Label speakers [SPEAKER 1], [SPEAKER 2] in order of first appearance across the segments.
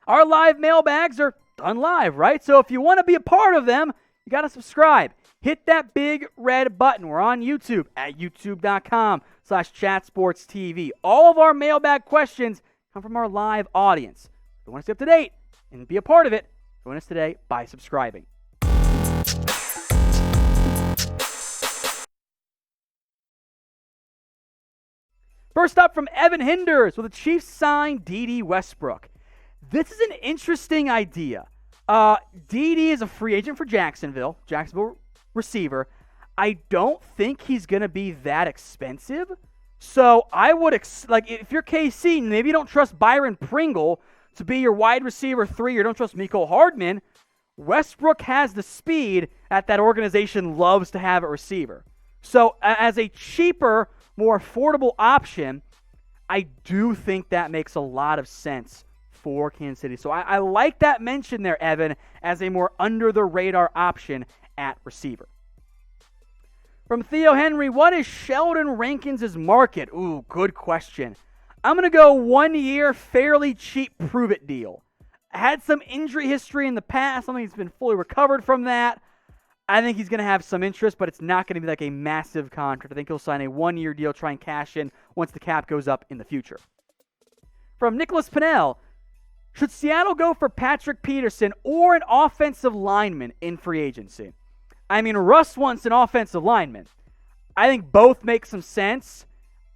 [SPEAKER 1] Our live mailbags are done live, right? So if you want to be a part of them, you got to subscribe. Hit that big red button. We're on YouTube at youtube.com/chatsportstv. All of our mailbag questions come from our live audience. If you want to stay up to date and be a part of it, join us today by subscribing. First up from Evan Hinders, will the Chiefs sign Dede Westbrook? This is an interesting idea. Dede is a free agent for Jacksonville receiver. I don't think he's going to be that expensive. So I would, if you're KC, maybe you don't trust Byron Pringle to be your wide receiver 3 or don't trust Mecole Hardman. Westbrook has the speed that organization loves to have at receiver. So as a cheaper, more affordable option, I do think that makes a lot of sense for Kansas City. So I like that mention there, Evan, as a more under-the-radar option at receiver. From Theo Henry, what is Sheldon Rankins' market? Ooh, good question. I'm going to go 1 year, fairly cheap prove-it deal. Had some injury history in the past. I don't think he's been fully recovered from that. I think he's going to have some interest, but it's not going to be like a massive contract. I think he'll sign a 1 year deal, try and cash in once the cap goes up in the future. From Nicholas Pinnell, should Seattle go for Patrick Peterson or an offensive lineman in free agency? I mean, Russ wants an offensive lineman. I think both make some sense.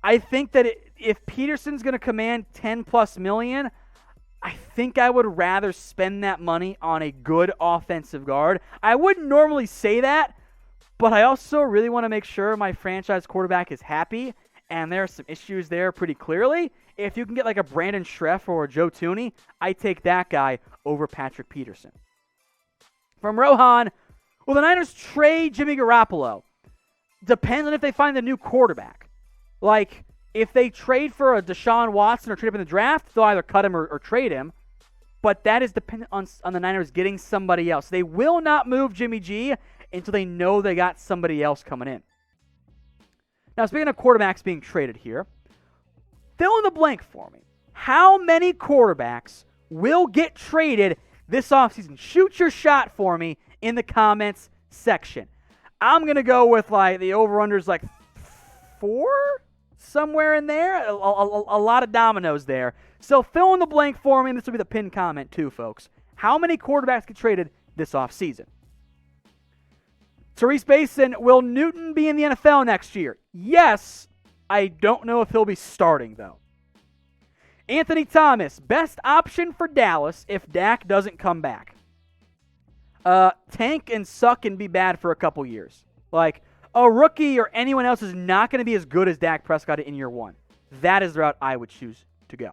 [SPEAKER 1] I think that if Peterson's going to command $10+ million, I think I would rather spend that money on a good offensive guard. I wouldn't normally say that, but I also really want to make sure my franchise quarterback is happy, and there are some issues there pretty clearly. If you can get like a Brandon Schreff or a Joe Thuney, I take that guy over Patrick Peterson. From Rohan, will the Niners trade Jimmy Garoppolo? Depends on if they find a new quarterback. Like, if they trade for a Deshaun Watson or trade up in the draft, they'll either cut him or trade him. But that is dependent on the Niners getting somebody else. They will not move Jimmy G until they know they got somebody else coming in. Now, speaking of quarterbacks being traded here, fill in the blank for me. How many quarterbacks will get traded this offseason? Shoot your shot for me in the comments section. I'm going to go with the over-unders 4? Somewhere in there, a lot of dominoes there. So fill in the blank for me, and this will be the pinned comment too, folks. How many quarterbacks get traded this offseason? Therese Basin, will Newton be in the NFL next year? Yes. I don't know if he'll be starting, though. Anthony Thomas, best option for Dallas if Dak doesn't come back. Tank and suck and be bad for a couple years. A rookie or anyone else is not going to be as good as Dak Prescott in year 1. That is the route I would choose to go.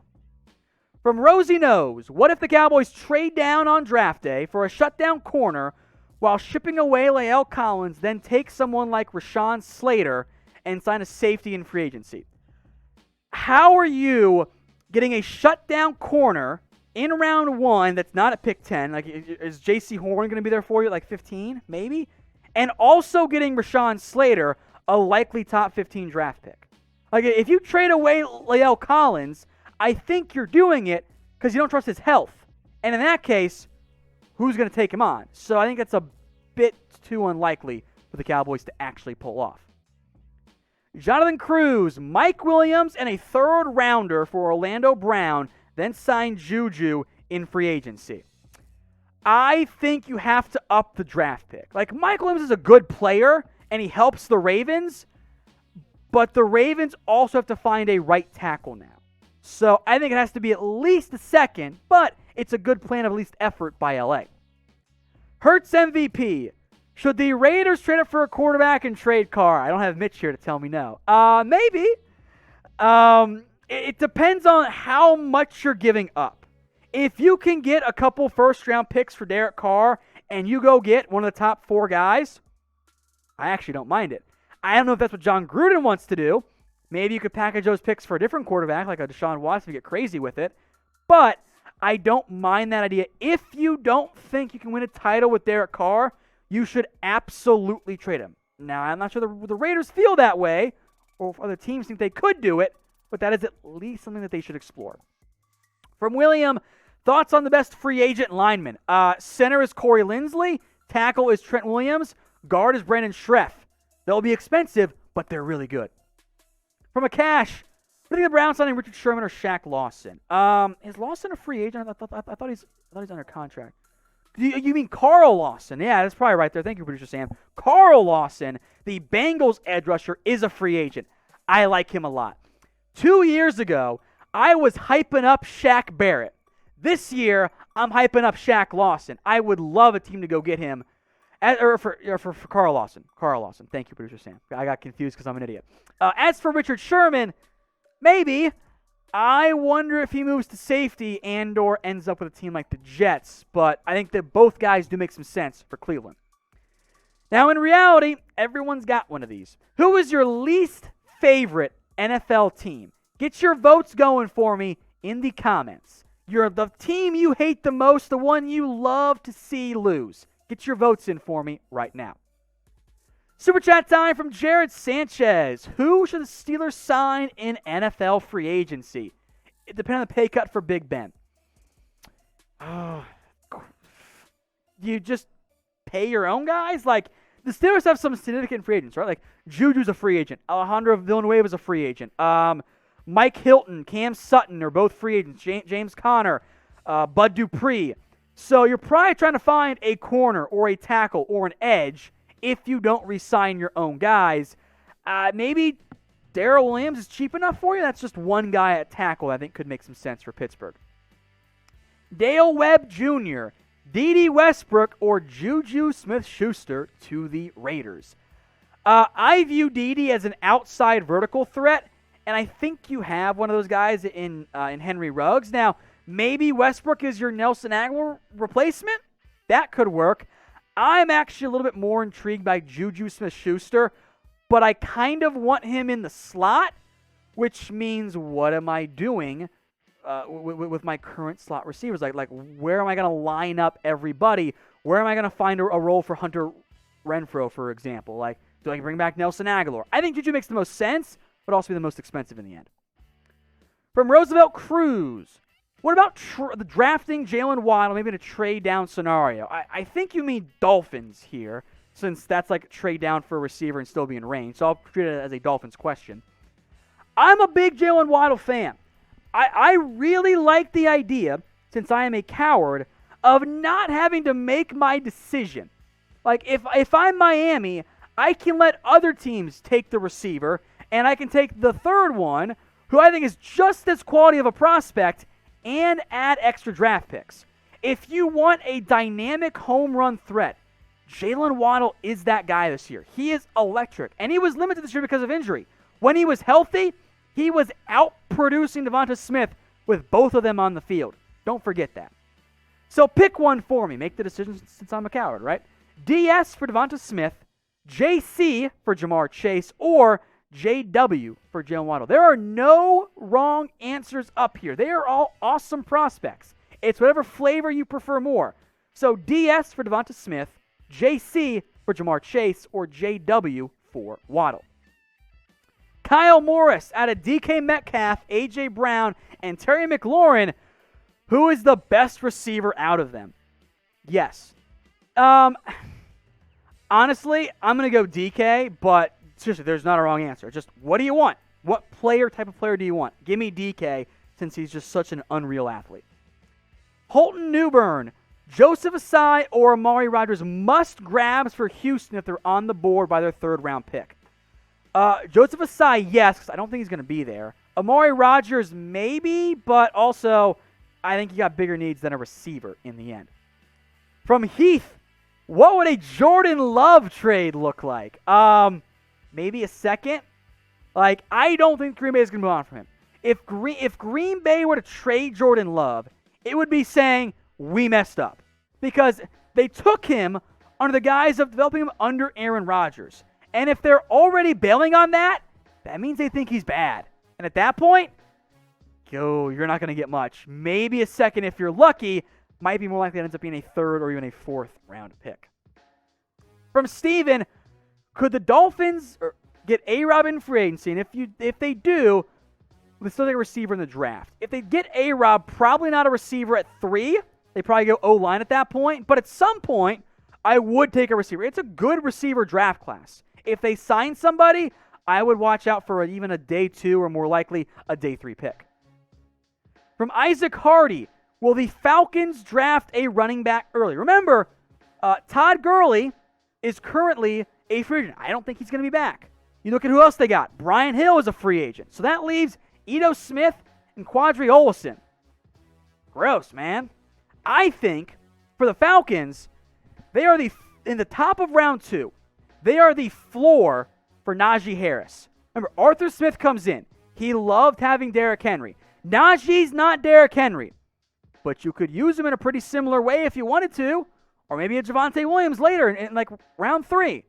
[SPEAKER 1] From Rosie Knows, what if the Cowboys trade down on draft day for a shutdown corner while shipping away Lael Collins, then take someone like Rashawn Slater and sign a safety in free agency? How are you getting a shutdown corner in round 1 that's not at pick 10? Is J.C. Horn going to be there for you at 15, maybe? And also getting Rashawn Slater, a likely top 15 draft pick. If you trade away Lael Collins, I think you're doing it because you don't trust his health. And in that case, who's going to take him on? So I think that's a bit too unlikely for the Cowboys to actually pull off. Jonathan Cruz, Mike Williams, and a 3rd rounder for Orlando Brown, then signed JuJu in free agency. I think you have to up the draft pick. Mike Williams is a good player, and he helps the Ravens, but the Ravens also have to find a right tackle now. So I think it has to be at least a 2nd, but it's a good plan of at least effort by LA. Hurts MVP. Should the Raiders trade up for a quarterback and trade Carr? I don't have Mitch here to tell me no. Maybe. It depends on how much you're giving up. If you can get a couple first-round picks for Derek Carr and you go get one of the top 4 guys, I actually don't mind it. I don't know if that's what John Gruden wants to do. Maybe you could package those picks for a different quarterback, like a Deshaun Watson, if you get crazy with it. But I don't mind that idea. If you don't think you can win a title with Derek Carr, you should absolutely trade him. Now, I'm not sure the Raiders feel that way, or if other teams think they could do it, but that is at least something that they should explore. From William, Thoughts on the best free agent lineman? Center is Corey Linsley. Tackle is Trent Williams. Guard is Brandon Schreff. They'll be expensive, but they're really good. From a cash, what do you think of the Browns signing Richard Sherman or Shaq Lawson? Is Lawson a free agent? I thought he's under contract. You mean Carl Lawson? Yeah, that's probably right there. Thank you, producer Sam. Carl Lawson, the Bengals edge rusher, is a free agent. I like him a lot. 2 years ago, I was hyping up Shaq Barrett. This year, I'm hyping up Shaq Lawson. I would love a team to go get him. For Carl Lawson. Carl Lawson. Thank you, producer Sam. I got confused because I'm an idiot. As for Richard Sherman, maybe. I wonder if he moves to safety and or ends up with a team like the Jets. But I think that both guys do make some sense for Cleveland. Now, in reality, everyone's got one of these. Who is your least favorite NFL team? Get your votes going for me in the comments. You're the team you hate the most, the one you love to see lose. Get your votes in for me right now. Super chat time from Jared Sanchez. Who should the Steelers sign in NFL free agency? It depends on the pay cut for Big Ben. You just pay your own guys? Like, the Steelers have some significant free agents, right? Like, JuJu's a free agent. Alejandro Villanueva's a free agent. Mike Hilton, Cam Sutton are both free agents. James Conner, Bud Dupree. So you're probably trying to find a corner or a tackle or an edge if you don't re-sign your own guys. Maybe Darrell Williams is cheap enough for you. That's just one guy at tackle I think could make some sense for Pittsburgh. Dale Webb Jr., Dede Westbrook, or JuJu Smith-Schuster to the Raiders. I view Dede as an outside vertical threat, and I think you have one of those guys in Henry Ruggs. Now, maybe Westbrook is your Nelson Aguilar replacement. That could work. I'm actually a little bit more intrigued by JuJu Smith-Schuster, but I kind of want him in the slot, which means what am I doing with my current slot receivers? Like where am I going to line up everybody? Where am I going to find a role for Hunter Renfrow, for example? Like, do I bring back Nelson Aguilar? I think JuJu makes the most sense, but also be the most expensive in the end. From Roosevelt Cruz. What about the drafting Jalen Waddle, maybe in a trade-down scenario? I think you mean Dolphins here, since that's like a trade-down for a receiver and still be in range, so I'll treat it as a Dolphins question. I'm a big Jalen Waddle fan. I really like the idea, since I am a coward, of not having to make my decision. Like, if I'm Miami, I can let other teams take the receiver, and I can take the third one, who I think is just as quality of a prospect, and add extra draft picks. If you want a dynamic home run threat, Jalen Waddle is that guy this year. He is electric, and he was limited this year because of injury. When he was healthy, he was out-producing Devonta Smith with both of them on the field. Don't forget that. So pick one for me. Make the decision since I'm a coward, right? DS for Devonta Smith, JC for Jamar Chase, or JW for Jalen Waddle. There are no wrong answers up here. They are all awesome prospects. It's whatever flavor you prefer more. So DS for Devonta Smith, JC for Jamar Chase, or JW for Waddle. Kyle Morris out of DK Metcalf, AJ Brown, and Terry McLaurin. Who is the best receiver out of them? Yes. Honestly, I'm going to go DK, but seriously, there's not a wrong answer. Just what do you want? What type of player do you want? Give me DK, since he's just such an unreal athlete. Holton Newburn, Joseph Asai, or Amari Rodgers must grabs for Houston if they're on the board by their third-round pick. Joseph Asai, yes, because I don't think he's going to be there. Amari Rodgers, maybe, but also I think he got bigger needs than a receiver in the end. From Heath, what would a Jordan Love trade look like? Maybe a second. Like, I don't think Green Bay is going to move on from him. If Green Bay were to trade Jordan Love, it would be saying, we messed up. Because they took him under the guise of developing him under Aaron Rodgers. And if they're already bailing on that, that means they think he's bad. And at that point, you're not going to get much. Maybe a second if you're lucky. Might be more likely it ends up being a third or even a fourth round pick. From Steven, could the Dolphins get A-Rob in free agency? And if they do, they still take a receiver in the draft. If they get A-Rob, probably not a receiver at 3. They probably go O-line at that point. But at some point, I would take a receiver. It's a good receiver draft class. If they sign somebody, I would watch out for even a day 2 or more likely a day 3 pick. From Isaac Hardy, will the Falcons draft a running back early? Remember, Todd Gurley is currently a free agent. I don't think he's going to be back. You look at who else they got. Brian Hill is a free agent. So that leaves Ito Smith and Quadri Olison. Gross, man. I think for the Falcons, they are in the top of round 2. They are the floor for Najee Harris. Remember, Arthur Smith comes in. He loved having Derrick Henry. Najee's not Derrick Henry, but you could use him in a pretty similar way if you wanted to, or maybe a Javonte Williams later in like round 3.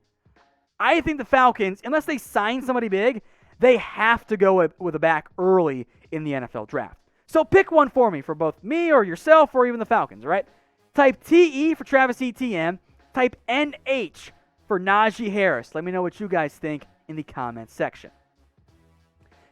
[SPEAKER 1] I think the Falcons, unless they sign somebody big, they have to go with a back early in the NFL draft. So pick one for me, for both me or yourself or even the Falcons, right? Type TE for Travis Etienne. Type NH for Najee Harris. Let me know what you guys think in the comments section.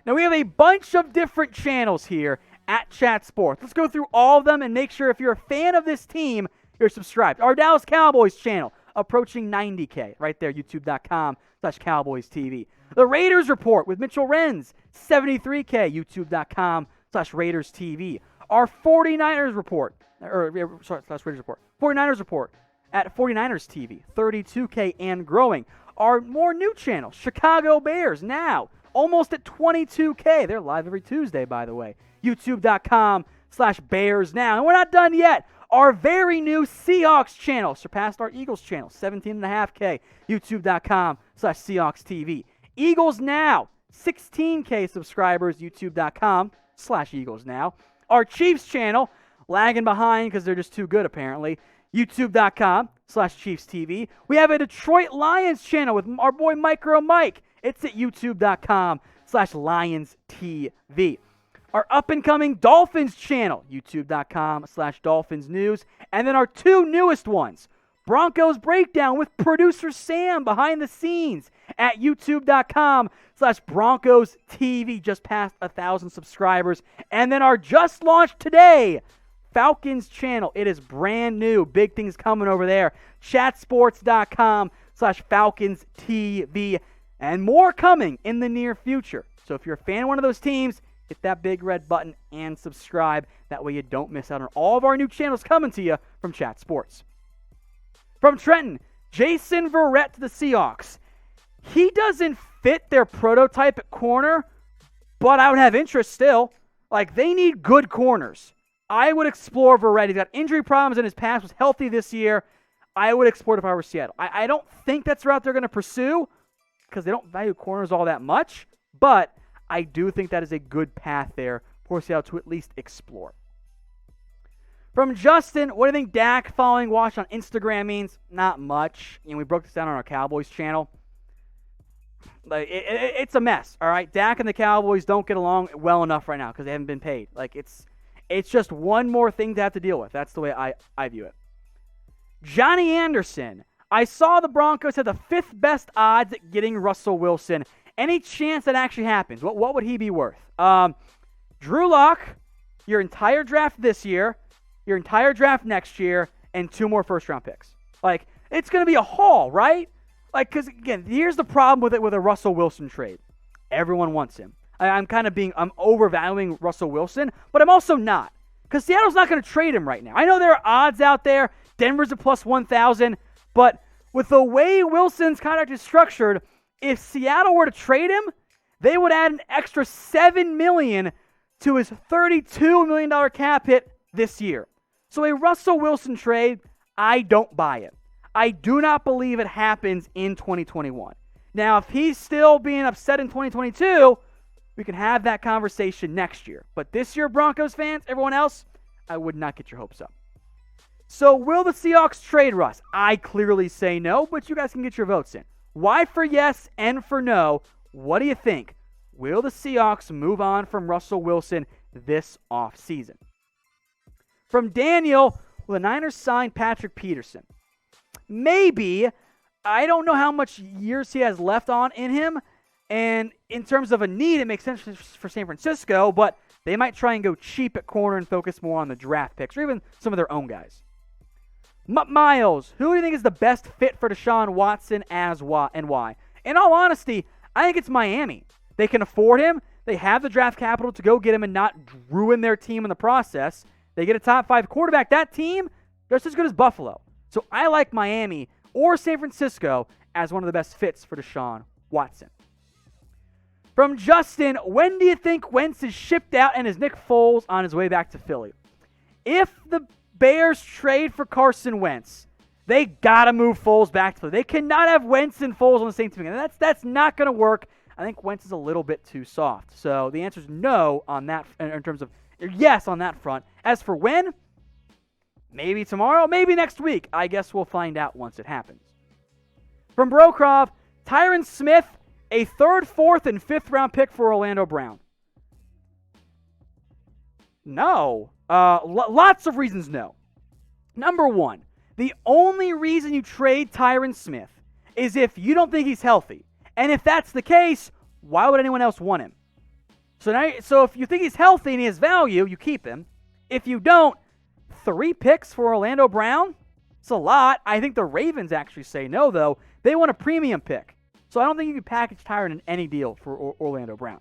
[SPEAKER 1] Now we have a bunch of different channels here at Chat Sports. Let's go through all of them and make sure if you're a fan of this team, you're subscribed. Our Dallas Cowboys channel, approaching 90K, right there, youtube.com/Cowboys TV. The Raiders Report with Mitchell Renz, 73K, youtube.com/Raiders TV. Our 49ers Report, Raiders Report, 49ers Report at 49ers TV, 32K and growing. Our more new channel, Chicago Bears, now almost at 22K. They're live every Tuesday, by the way. youtube.com/Bears now. And we're not done yet. Our very new Seahawks channel surpassed our Eagles channel, 17.5K, youtube.com/Seahawks TV. Eagles Now, 16K subscribers, youtube.com/Eagles Now. Our Chiefs channel, lagging behind because they're just too good apparently, youtube.com/Chiefs TV. We have a Detroit Lions channel with our boy Micro Mike. It's at youtube.com/Lions TV. Our up-and-coming Dolphins channel, youtube.com/Dolphins News. And then our 2 newest ones, Broncos Breakdown with producer Sam behind the scenes at youtube.com/Broncos TV, just past 1,000 subscribers. And then our just launched today, Falcons channel. It is brand new. Big things coming over there. chatsports.com/Falcons TV. And more coming in the near future. So if you're a fan of one of those teams, hit that big red button and subscribe. That way you don't miss out on all of our new channels coming to you from Chat Sports. From Trenton, Jason Verrett to the Seahawks. He doesn't fit their prototype at corner, but I would have interest still. Like, they need good corners. I would explore Verrett. He's got injury problems in his past, was healthy this year. I would explore it if I were Seattle. I don't think that's the route they're going to pursue because they don't value corners all that much, but I do think that is a good path there for Seattle to at least explore. From Justin, what do you think Dak following Wash on Instagram means? Not much. We broke this down on our Cowboys channel. Like, it's a mess, all right? Dak and the Cowboys don't get along well enough right now because they haven't been paid. Like, it's just one more thing to have to deal with. That's the way I view it. Johnny Anderson, I saw the Broncos had the 5th best odds at getting Russell Wilson. Any chance that actually happens? What would he be worth? Drew Lock, your entire draft this year, your entire draft next year, and 2 more first-round picks. Like, it's going to be a haul, right? Like, because, again, here's the problem with it with a Russell Wilson trade. Everyone wants him. I'm overvaluing Russell Wilson, but I'm also not. Because Seattle's not going to trade him right now. I know there are odds out there. Denver's a plus 1,000. But with the way Wilson's contract is structured, if Seattle were to trade him, they would add an extra $7 million to his $32 million cap hit this year. So a Russell Wilson trade, I don't buy it. I do not believe it happens in 2021. Now, if he's still being upset in 2022, we can have that conversation next year. But this year, Broncos fans, everyone else, I would not get your hopes up. So will the Seahawks trade Russ? I clearly say no, but you guys can get your votes in. Y for yes, N for no. What do you think? Will the Seahawks move on from Russell Wilson this offseason? From Daniel, will the Niners sign Patrick Peterson? Maybe. I don't know how much years he has left on in him. And in terms of a need, it makes sense for San Francisco, but they might try and go cheap at corner and focus more on the draft picks or even some of their own guys. Miles, who do you think is the best fit for Deshaun Watson and why? In all honesty, I think it's Miami. They can afford him. They have the draft capital to go get him and not ruin their team in the process. They get a top 5 quarterback. That team, just as good as Buffalo. So I like Miami or San Francisco as one of the best fits for Deshaun Watson. From Justin, when do you think Wentz is shipped out and is Nick Foles on his way back to Philly? If the Bears trade for Carson Wentz, they got to move Foles back to Philly. They cannot have Wentz and Foles on the same team. And that's not going to work. I think Wentz is a little bit too soft. So the answer is no on that, in terms of yes on that front. As for when, maybe tomorrow, maybe next week. I guess we'll find out once it happens. From Brokrov, Tyron Smith, a 3rd, 4th, and 5th round pick for Orlando Brown. No. Lots of reasons no. Number one, the only reason you trade Tyron Smith is if you don't think he's healthy. And if that's the case, why would anyone else want him? So if you think he's healthy and he has value, you keep him. If you don't, 3 picks for Orlando Brown? It's a lot. I think the Ravens actually say no, though. They want a premium pick. So I don't think you can package Tyron in any deal for Orlando Brown.